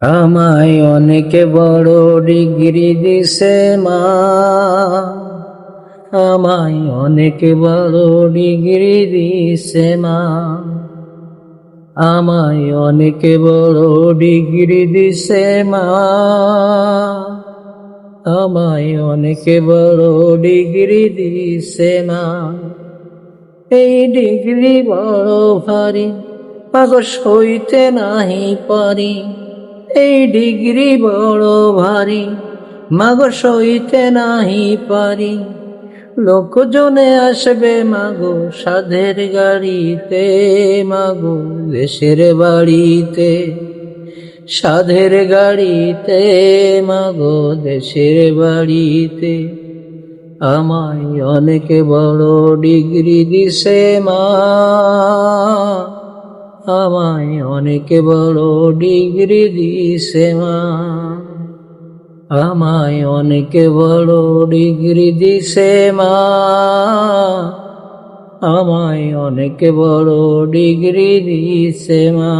আমায় অনেক বড় ডিগ্রি দিছে মা, আমায় অনেক বড় ডিগ্রি দিছে মা, আমায় অনেক বড় ডিগ্রি দিছে মা, আমায় অনেক বড় ডিগ্রি দিছে মা। এই ডিগ্রি বড় ভারী, পাগল সইতে নাহি পারি। এই ডিগ্রি বড় ভারী, মাগো সইতে নাহি পারি। লোকজনে আসবে মাগো সাধের গাড়িতে, মাগো দেশের বাড়িতে, সাধের গাড়িতে, মাগো দেশের বাড়িতে। আমায় অনেক বড় ডিগ্রি দিছে মা, আমায় অনেক বড় ডিগ্রি দিছে মা, আমায় অনেক বড় ডিগ্রি দিছে মা, আমায় অনেক বড় ডিগ্রি দিছে মা।